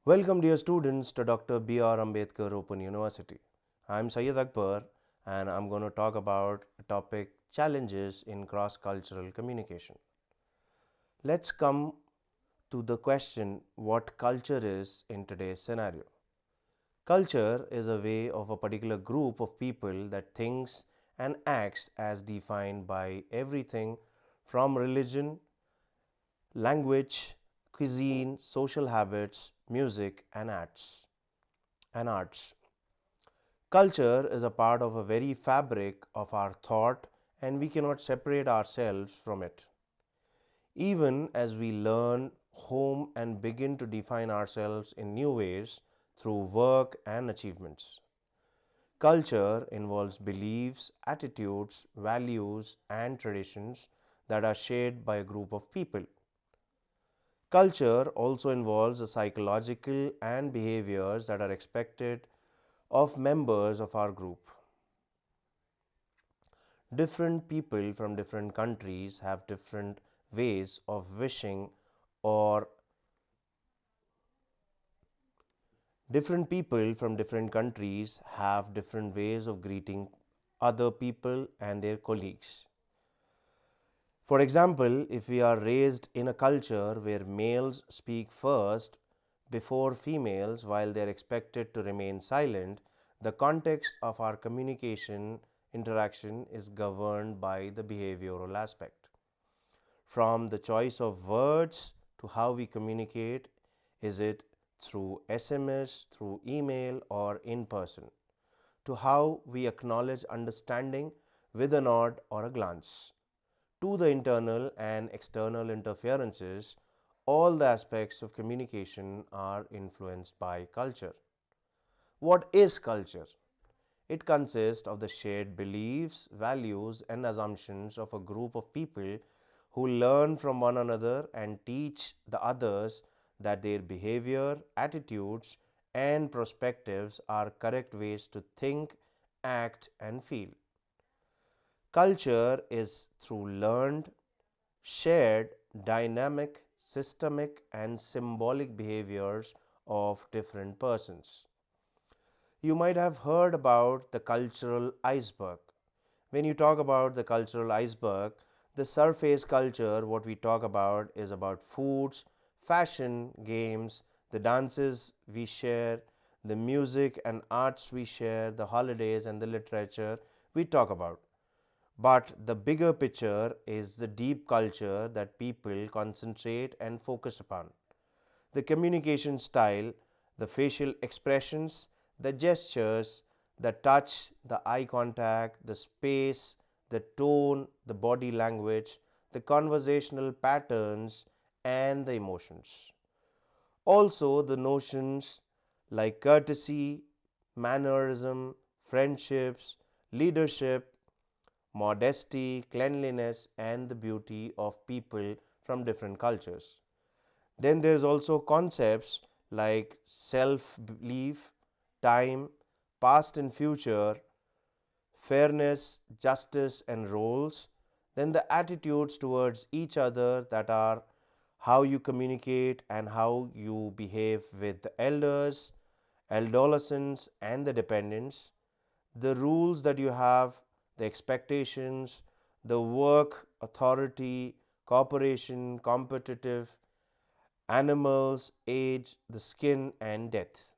Welcome dear students to Dr. B.R. Ambedkar Open University. I'm Syed Akbar and I'm going to talk about a topic challenges in cross-cultural communication. Let's come to the question what culture is in today's scenario. Culture is a way of a particular group of people that thinks and acts as defined by everything from religion, language, cuisine, social habits, music and arts. Culture is a part of a very fabric of our thought and we cannot separate ourselves from it. Even as we learn home and begin to define ourselves in new ways through work and achievements. Culture involves beliefs, attitudes, values, and traditions that are shared by a group of people. Culture also involves the psychological and behaviors that are expected of members of our group. Different people from different countries have different ways of wishing or different people from different countries have different ways of greeting other people and their colleagues. For example, if we are raised in a culture where males speak first before females while they are expected to remain silent, the context of our communication interaction is governed by the behavioral aspect. From the choice of words to how we communicate, is it through SMS, through email, or in person, to how we acknowledge understanding with a nod or a glance, to the internal and external interferences, all the aspects of communication are influenced by culture. What is culture? It consists of the shared beliefs, values, and assumptions of a group of people who learn from one another and teach the others that their behavior, attitudes, and perspectives are correct ways to think, act, and feel. Culture is through learned, shared, dynamic, systemic, and symbolic behaviors of different persons. You might have heard about the cultural iceberg. When you talk about the cultural iceberg, the surface culture, what we talk about is about foods, fashion, games, the dances we share, the music and arts we share, the holidays and the literature we talk about. But the bigger picture is the deep culture that people concentrate and focus upon. The communication style, the facial expressions, the gestures, the touch, the eye contact, the space, the tone, the body language, the conversational patterns, and the emotions. Also, the notions like courtesy, mannerism, friendships, leadership, modesty, cleanliness, and the beauty of people from different cultures. Then there's also concepts like self-belief, time, past and future, fairness, justice, and roles. Then the attitudes towards each other that are how you communicate and how you behave with the elders, adolescents, and the dependents, the rules that you have, the expectations, the work, authority, cooperation, competitive, animals, age, the skin, and death.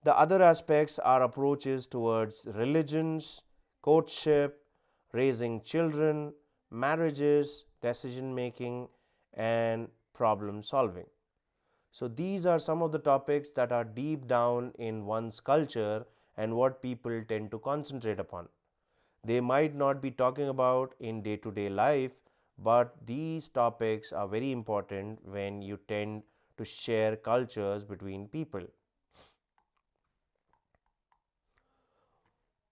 The other aspects are approaches towards religions, courtship, raising children, marriages, decision making, and problem solving. So, these are some of the topics that are deep down in one's culture and what people tend to concentrate upon. They might not be talking about in day to day life, but these topics are very important when you tend to share cultures between people.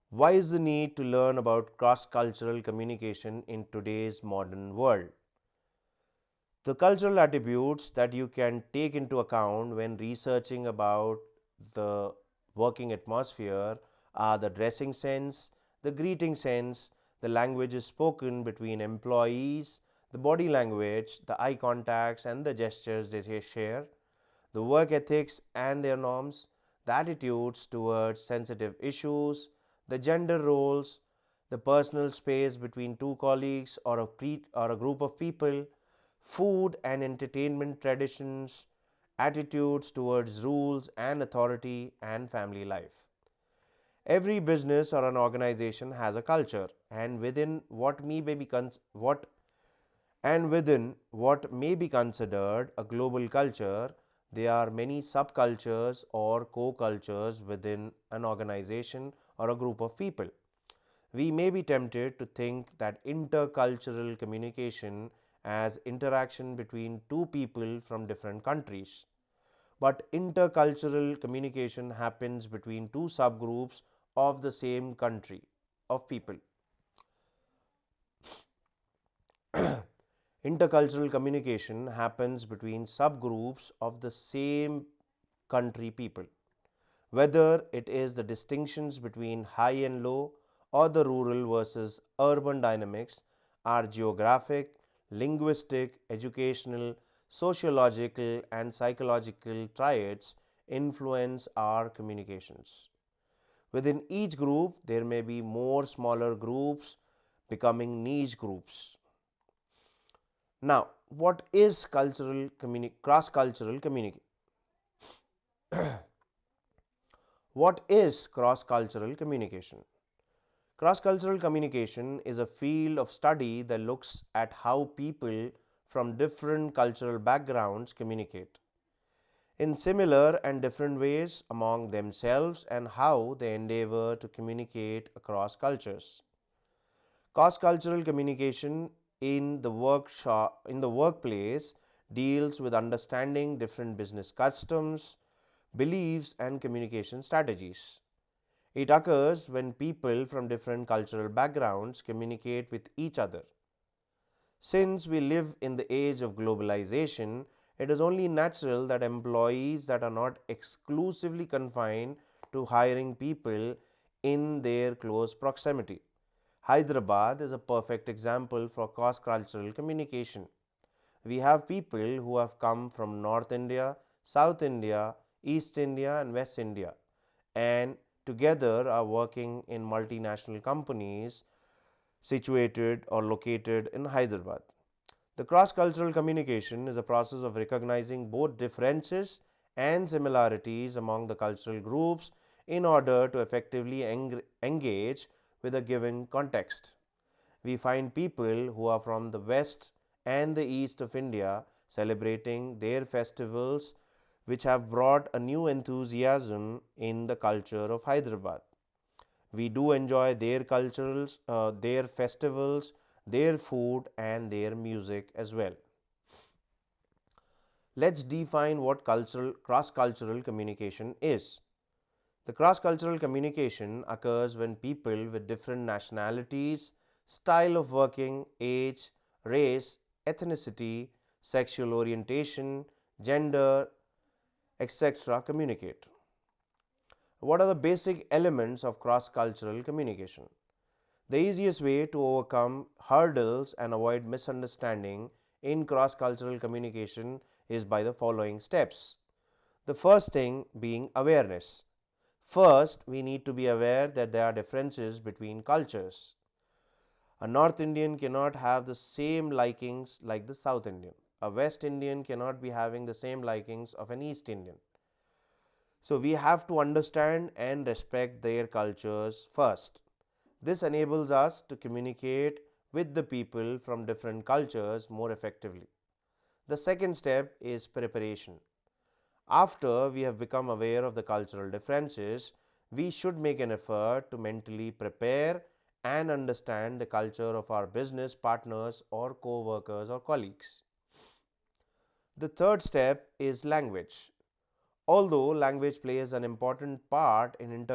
Why is the need to learn about cross cultural communication in today's modern world? The cultural attributes that you can take into account when researching about the working atmosphere are the dressing sense, the greeting sense, the languages spoken between employees, the body language, the eye contacts and the gestures they share, the work ethics and their norms, the attitudes towards sensitive issues, the gender roles, the personal space between two colleagues or a group of people, food and entertainment traditions, attitudes towards rules and authority, and family life. Every business or an organization has a culture, and within what may be considered a global culture, there are many subcultures or co-cultures within an organization or a group of people. We may be tempted to think that intercultural communication as interaction between two people from different countries. But intercultural communication happens between two subgroups of the same country of people. Intercultural communication happens between subgroups of the same country people. Whether it is the distinctions between high and low or the rural versus urban dynamics are geographic, linguistic, educational, sociological, and psychological traits influence our communications. Within each group, there may be more smaller groups becoming niche groups. Now, what is cross-cultural communication? What is cross-cultural communication? Cross-cultural communication is a field of study that looks at how people from different cultural backgrounds communicate in similar and different ways among themselves and how they endeavor to communicate across cultures. Cross-cultural communication in the workplace deals with understanding different business customs, beliefs, and communication strategies. It occurs when people from different cultural backgrounds communicate with each other. Since we live in the age of globalization, it is only natural that employees that are not exclusively confined to hiring people in their close proximity. Hyderabad is a perfect example for cross-cultural communication. We have people who have come from North India, South India, East India, and West India, and together are working in multinational companies situated or located in Hyderabad. The cross-cultural communication is a process of recognizing both differences and similarities among the cultural groups in order to effectively engage with a given context. We find people who are from the west and the east of India celebrating their festivals, which have brought a new enthusiasm in the culture of Hyderabad. We do enjoy their festivals, their food, and their music as well. Let's define what cross-cultural communication is. The cross-cultural communication occurs when people with different nationalities, style of working, age, race, ethnicity, sexual orientation, gender, etc. communicate. What are the basic elements of cross-cultural communication? The easiest way to overcome hurdles and avoid misunderstanding in cross-cultural communication is by the following steps. The first thing being awareness. First, we need to be aware that there are differences between cultures. A North Indian cannot have the same likings like the South Indian. A West Indian cannot be having the same likings of an East Indian. So we have to understand and respect their cultures first. This enables us to communicate with the people from different cultures more effectively. The second step is preparation. After we have become aware of the cultural differences, we should make an effort to mentally prepare and understand the culture of our business partners or co-workers or colleagues. The third step is language. Although language plays an important part in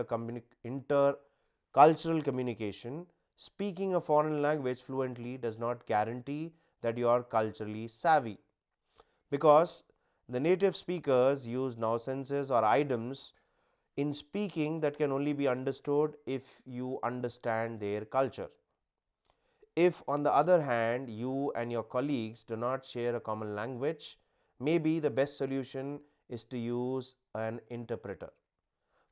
intercultural communication, speaking a foreign language fluently does not guarantee that you are culturally savvy, because the native speakers use nonsenses or idioms in speaking that can only be understood if you understand their culture. If, on the other hand, you and your colleagues do not share a common language, maybe the best solution is to use an interpreter.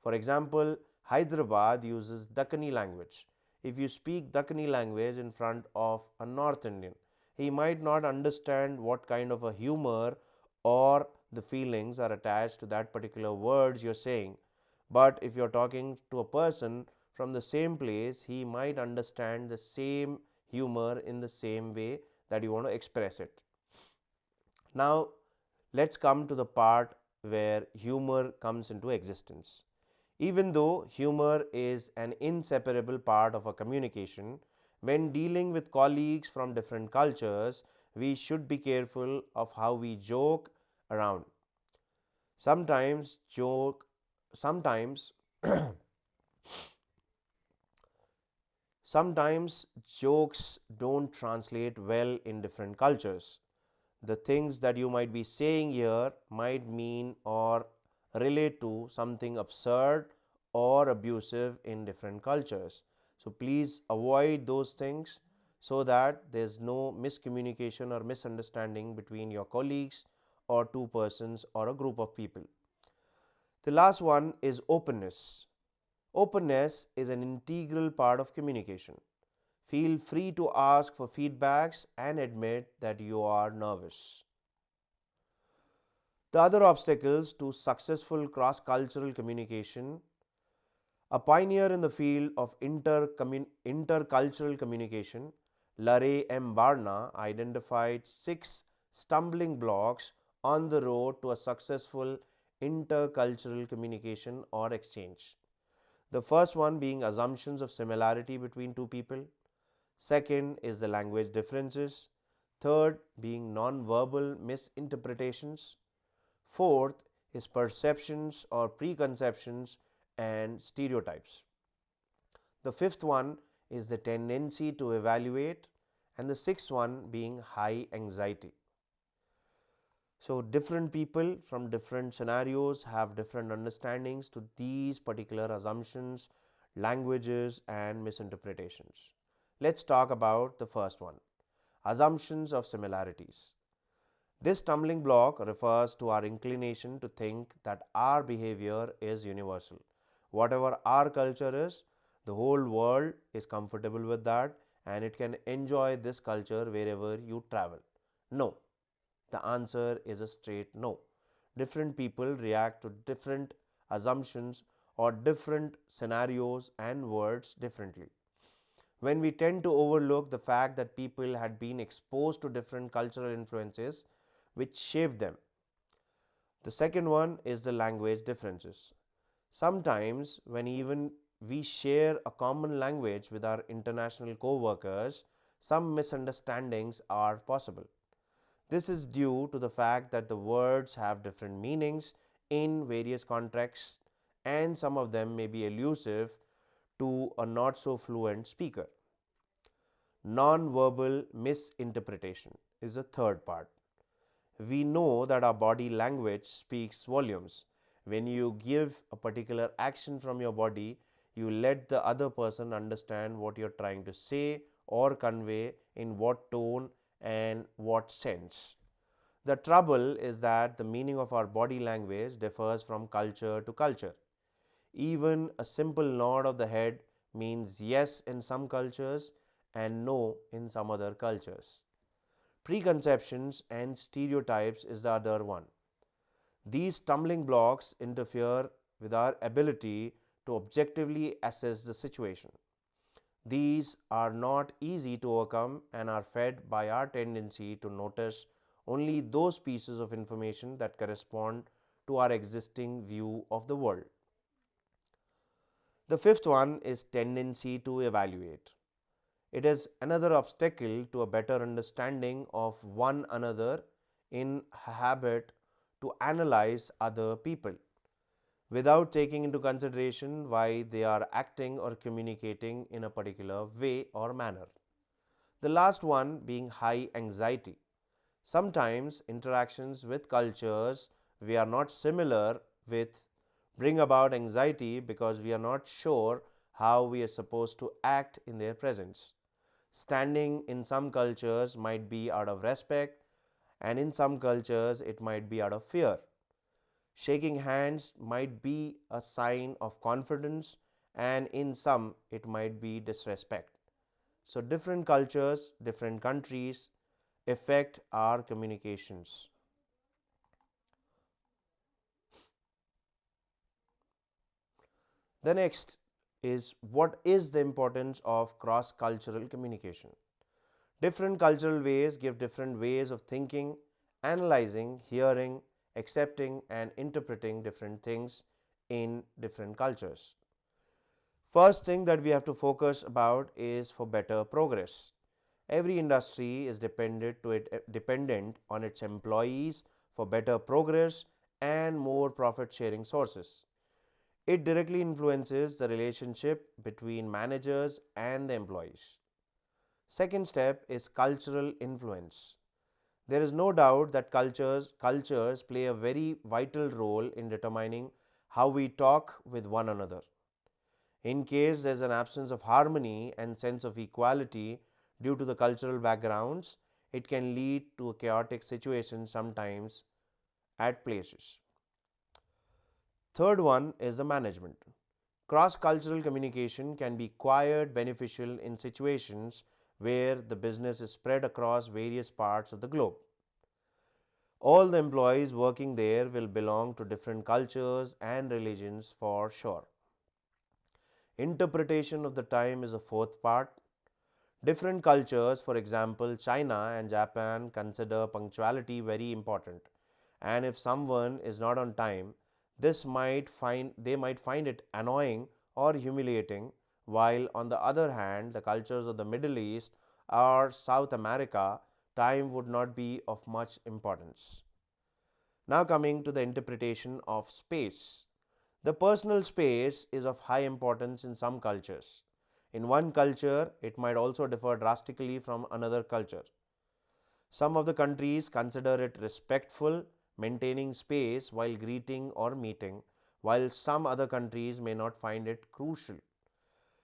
For example, Hyderabad uses Dakkani language. If you speak Dakkani language in front of a North Indian, he might not understand what kind of a humor or the feelings are attached to that particular words you're saying. But if you're talking to a person from the same place, he might understand the same humor in the same way that you want to express it. Now, let's come to the part where humor comes into existence. Even though humor is an inseparable part of a communication, when dealing with colleagues from different cultures, we should be careful of how we joke around. Sometimes joke sometimes sometimes jokes don't translate well in different cultures. The things that you might be saying here might mean or relate to something absurd or abusive in different cultures. So please avoid those things so that there's no miscommunication or misunderstanding between your colleagues or two persons or a group of people. The last one is openness. Openness is an integral part of communication. Feel free to ask for feedbacks and admit that you are nervous. The other obstacles to successful cross cultural communication. A pioneer in the field of intercultural communication, Larry M. Barna identified 6 stumbling blocks on the road to a successful intercultural communication or exchange. The first one being assumptions of similarity between two people. Second is the language differences. Third being non-verbal misinterpretations. Fourth is perceptions or preconceptions and stereotypes. The fifth one is the tendency to evaluate, and the sixth one being high anxiety. So different people from different scenarios have different understandings to these particular assumptions, languages and misinterpretations. Let's talk about the first one, assumptions of similarities. This stumbling block refers to our inclination to think that our behavior is universal. Whatever our culture is, the whole world is comfortable with that and it can enjoy this culture wherever you travel. No, the answer is a straight no. Different people react to different assumptions or different scenarios and words differently. When we tend to overlook the fact that people had been exposed to different cultural influences which shaped them. The second one is the language differences. Sometimes, when even we share a common language with our international co-workers, some misunderstandings are possible. This is due to the fact that the words have different meanings in various contexts and some of them may be elusive to a not so fluent speaker. Non-verbal misinterpretation is the third part. We know that our body language speaks volumes. When you give a particular action from your body, you let the other person understand what you're trying to say or convey in what tone and what sense. The trouble is that the meaning of our body language differs from culture to culture. Even a simple nod of the head means yes in some cultures and no in some other cultures. Preconceptions and stereotypes is the other one. These stumbling blocks interfere with our ability to objectively assess the situation. These are not easy to overcome and are fed by our tendency to notice only those pieces of information that correspond to our existing view of the world. The fifth one is tendency to evaluate. It is another obstacle to a better understanding of one another in habit to analyze other people without taking into consideration why they are acting or communicating in a particular way or manner. The last one being high anxiety. Sometimes interactions with cultures we are not similar with bring about anxiety because we are not sure how we are supposed to act in their presence. Standing in some cultures might be out of respect, and in some cultures it might be out of fear. Shaking hands might be a sign of confidence, and in some, it might be disrespect. So, different cultures, different countries affect our communications. The next is, what is the importance of cross cultural communication? Different cultural ways give different ways of thinking, analyzing, hearing, accepting, and interpreting different things in different cultures. First thing that we have to focus about is for better progress. Every industry is dependent on its employees for better progress and more profit sharing sources. It directly influences the relationship between managers and the employees. Second step is cultural influence. There is no doubt that cultures play a very vital role in determining how we talk with one another. In case there is an absence of harmony and sense of equality due to the cultural backgrounds, it can lead to a chaotic situation sometimes at places. Third one is the management. Cross cultural communication can be quite beneficial in situations where the business is spread across various parts of the globe. All the employees working there will belong to different cultures and religions for sure. Interpretation of the time is a fourth part. Different cultures, for example, China and Japan, consider punctuality very important. And if someone is not on time, they might find it annoying or humiliating, while on the other hand, the cultures of the Middle East or South America, time would not be of much importance. Now coming to the interpretation of space. The personal space is of high importance in some cultures. In one culture, it might also differ drastically from another culture. Some of the countries consider it respectful, maintaining space while greeting or meeting, while some other countries may not find it crucial.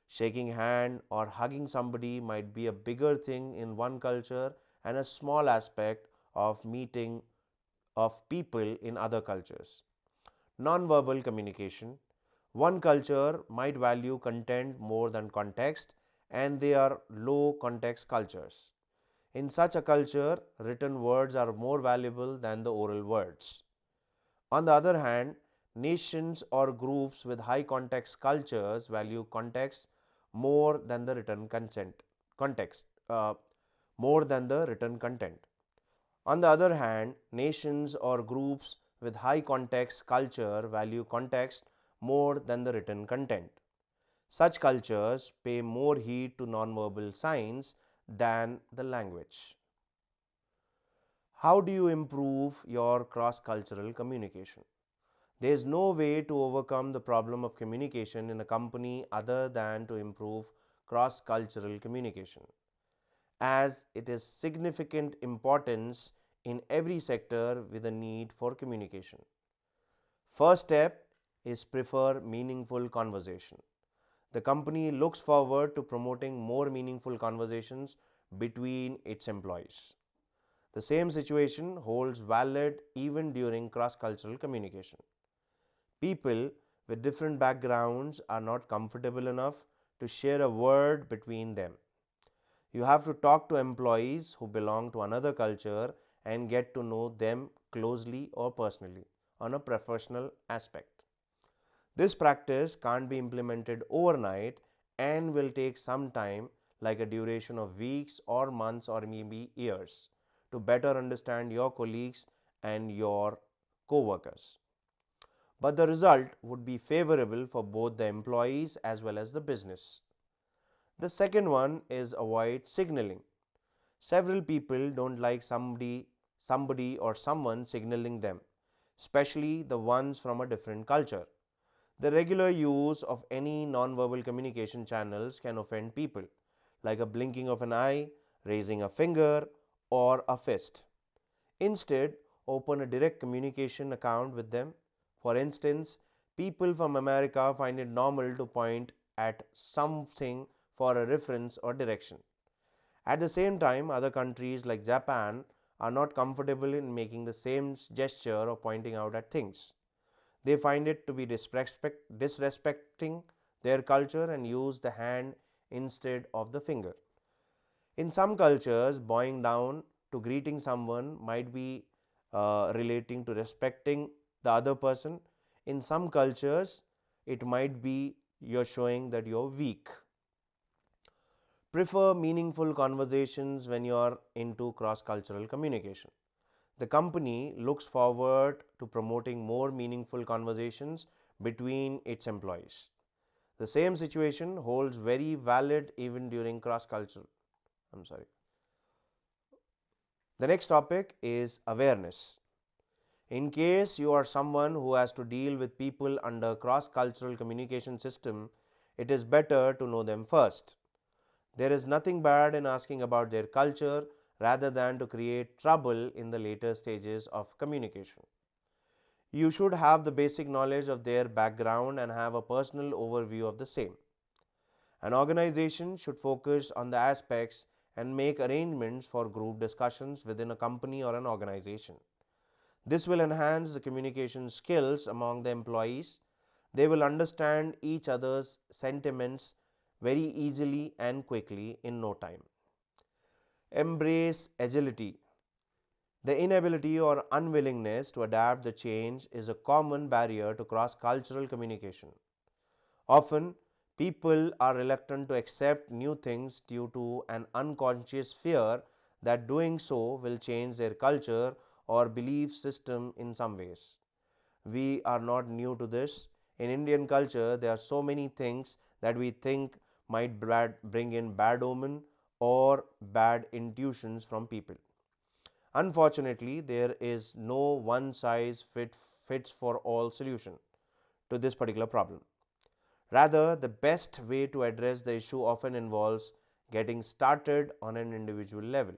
Shaking hand or hugging somebody might be a bigger thing in one culture and a small aspect of meeting of people in other cultures. Nonverbal communication. One culture might value content more than context, and they are low context cultures. In such a culture, written words are more valuable than the oral words. On the other hand, nations or groups with high context cultures value context more than the written consent context more than the written content. On the other hand, nations or groups with high context culture value context more than the written content. Such cultures pay more heed to nonverbal signs than the language. How do you improve your cross cultural communication? There is no way to overcome the problem of communication in a company other than to improve cross cultural communication, as it is significant importance in every sector with a need for communication. First step is prefer meaningful conversation. The company looks forward to promoting more meaningful conversations between its employees. The same situation holds valid even during cross cultural communication. People with different backgrounds are not comfortable enough to share a word between them. You have to talk to employees who belong to another culture and get to know them closely or personally on a professional aspect. This practice can't be implemented overnight and will take some time, like a duration of weeks or months or maybe years, to better understand your colleagues and your co-workers. But the result would be favorable for both the employees as well as the business. The second one is avoid signaling. Several people don't like somebody or someone signaling them, especially the ones from a different culture. The regular use of any nonverbal communication channels can offend people, like a blinking of an eye, raising a finger, or a fist. Instead, open a direct communication account with them. For instance, people from America find it normal to point at something for a reference or direction. At the same time, other countries like Japan are not comfortable in making the same gesture or pointing out at things. They find it to be disrespecting their culture and use the hand instead of the finger. In some cultures, bowing down to greeting someone might be relating to respecting the other person. In some cultures, it might be you're showing that you're weak. Prefer meaningful conversations when you're into cross cultural communication. The company looks forward to promoting more meaningful conversations between its employees. The same situation holds very valid even during cross cultural. I'm sorry. The next topic is awareness. In case you are someone who has to deal with people under cross cultural communication system, it is better to know them first. There is nothing bad in asking about their culture rather than to create trouble in the later stages of communication. You should have the basic knowledge of their background and have a personal overview of the same. An organization should focus on the aspects and make arrangements for group discussions within a company or an organization. This will enhance the communication skills among the employees. They will understand each other's sentiments very easily and quickly in no time. Embrace agility. The inability or unwillingness to adapt the change is a common barrier to cross cultural communication. Often, people are reluctant to accept new things due to an unconscious fear that doing so will change their culture or belief system in some ways. We are not new to this. In Indian culture, there are so many things that we think might bring in bad omen or bad intuitions from people. Unfortunately, there is no one size fits for all solution to this particular problem. Rather, the best way to address the issue often involves getting started on an individual level.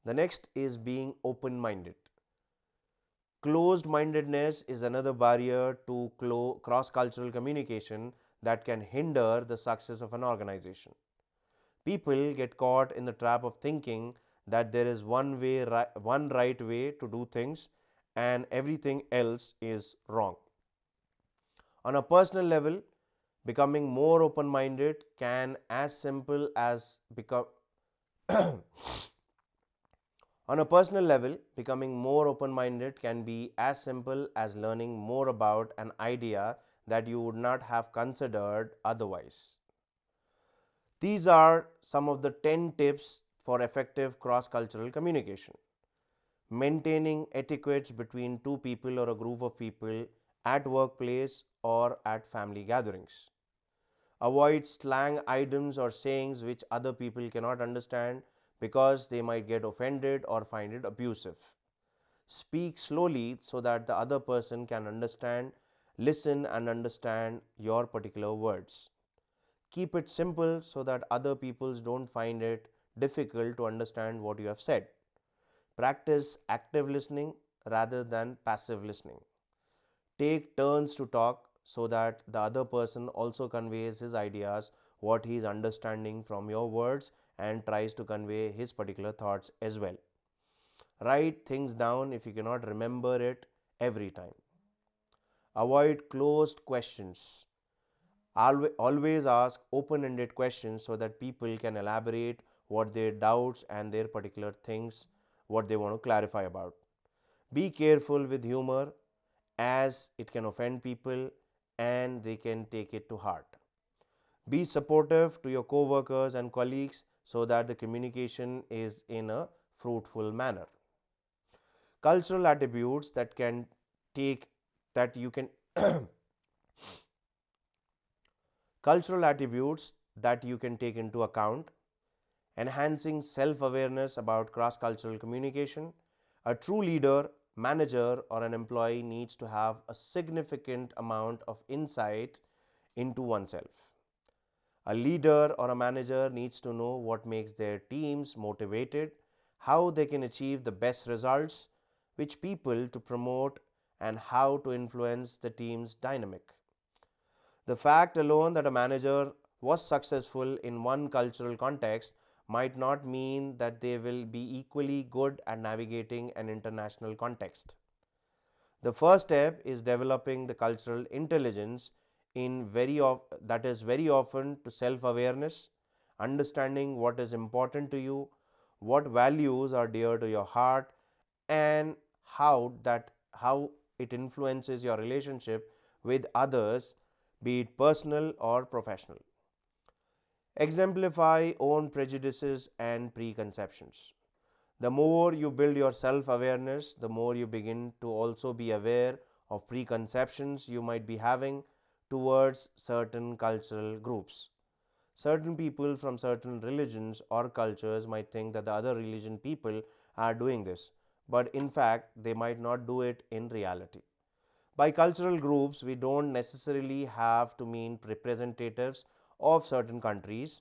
The next is being open minded. Closed mindedness is another barrier to cross cultural communication that can hinder the success of an organization. People get caught in the trap of thinking that there is one right way to do things and everything else is wrong. On a personal level, becoming more open minded can as simple as become On a personal level, becoming more open minded can be as simple as learning more about an idea that you would not have considered otherwise. These are some of the 10 tips for effective cross cultural communication. Maintaining etiquettes between two people or a group of people at workplace or at family gatherings. Avoid slang items or sayings which other people cannot understand because they might get offended or find it abusive. Speak slowly so that the other person can listen and understand your particular words. Keep it simple so that other people don't find it difficult to understand what you have said. Practice active listening rather than passive listening. Take turns to talk so that the other person also conveys his ideas, what he is understanding from your words, and tries to convey his particular thoughts as well. Write things down if you cannot remember it every time. Avoid closed questions. Always ask open ended questions so that people can elaborate what their doubts and their particular things, what they want to clarify about. Be careful with humor as it can offend people and they can take it to heart. Be supportive to your co-workers and colleagues so that the communication is in a fruitful manner. Cultural attributes take that you can cultural attributes that you can take into account. Enhancing self-awareness about cross-cultural communication. A true leader, manager, or an employee needs to have a significant amount of insight into oneself. A leader or a manager needs to know what makes their teams motivated, how they can achieve the best results, which people to promote, and how to influence the team's dynamic. The fact alone that a manager was successful in one cultural context might not mean that they will be equally good at navigating an international context. The first step is developing the cultural intelligence that is very often to self-awareness, understanding what is important to you, what values are dear to your heart, and how it influences your relationship with others, be it personal or professional. Exemplify own prejudices and preconceptions. The more you build your self awareness, the more you begin to also be aware of preconceptions you might be having towards certain cultural groups. Certain people from certain religions or cultures might think that the other religion people are doing this, but in fact, they might not do it in reality. By cultural groups, we don't necessarily have to mean representatives of certain countries,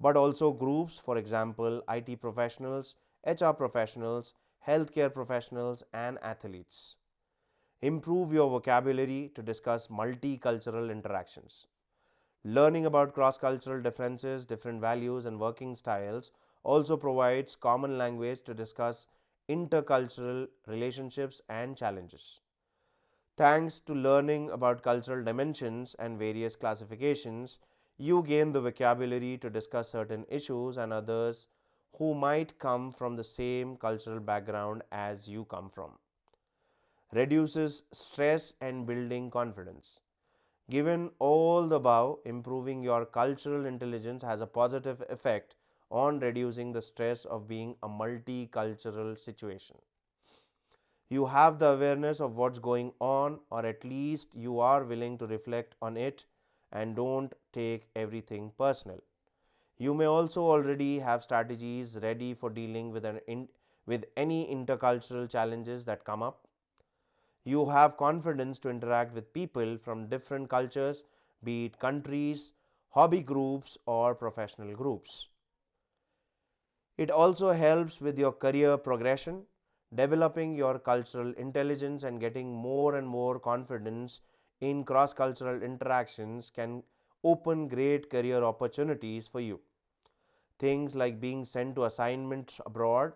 but also groups, for example, IT professionals, HR professionals, healthcare professionals, and athletes. Improve your vocabulary to discuss multicultural interactions. Learning about cross cultural differences, different values, and working styles also provides common language to discuss intercultural relationships and challenges. Thanks to learning about cultural dimensions and various classifications, you gain the vocabulary to discuss certain issues and others who might come from the same cultural background as you come from. Reduces stress and building confidence. Given all the above, improving your cultural intelligence has a positive effect on reducing the stress of being a multicultural situation. You have the awareness of what's going on, or at least you are willing to reflect on it and don't take everything personal. You may also already have strategies ready for dealing with any intercultural challenges that come up. You have confidence to interact with people from different cultures, be it countries, hobby groups, or professional groups. It also helps with your career progression, developing your cultural intelligence and getting more and more confidence in cross cultural interactions can open great career opportunities for you. Things like being sent to assignments abroad,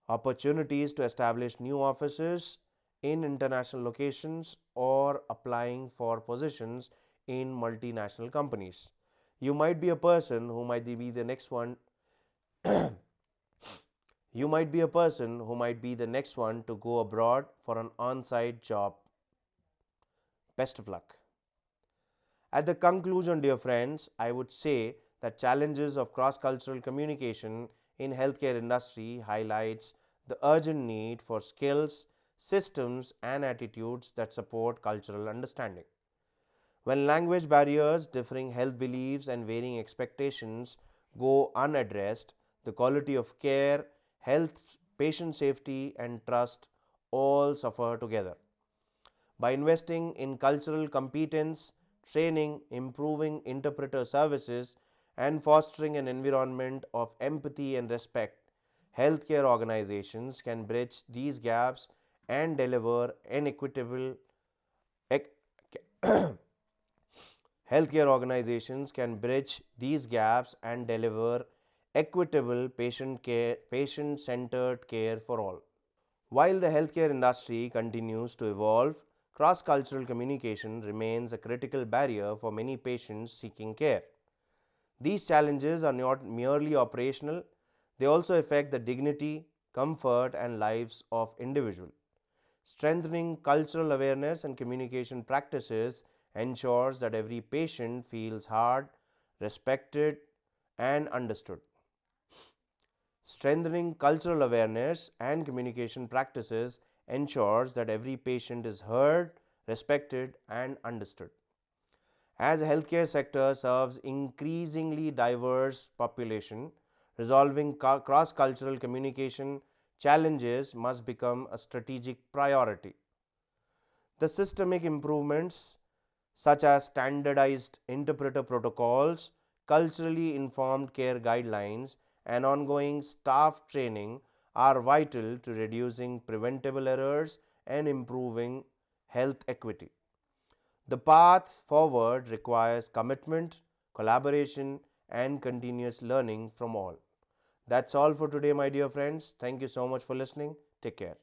opportunities to establish new offices in international locations, or applying for positions in multinational companies. You might be a person who might be the next one. You might be a person who might be the next one to go abroad for an on site job. Best of luck. At the conclusion, dear friends, I would say that challenges of cross cultural communication in healthcare industry highlights the urgent need for skills, systems, and attitudes that support cultural understanding. When language barriers, differing health beliefs, and varying expectations go unaddressed, the quality of care, health, patient safety, and trust all suffer together. By investing in cultural competence, training, improving interpreter services, and fostering an environment of empathy and respect, healthcare organizations can bridge these gaps and deliver an equitable healthcare organizations can bridge these gaps and deliver equitable patient centered care for all. While the healthcare industry continues to evolve, cross cultural communication remains a critical barrier for many patients seeking care. These challenges are not merely operational, they also affect the dignity, comfort, and lives of individuals. Strengthening cultural awareness and communication practices ensures that every patient feels heard, respected, and understood. Strengthening cultural awareness and communication practices ensures that every patient is heard, respected, and understood. As the healthcare sector serves increasingly diverse population, resolving cross-cultural communication challenges must become a strategic priority. The systemic improvements such as standardized interpreter protocols, culturally informed care guidelines, and ongoing staff training are vital to reducing preventable errors and improving health equity. The path forward requires commitment, collaboration, and continuous learning from all. That's all for today, my dear friends. Thank you so much for listening. Take care.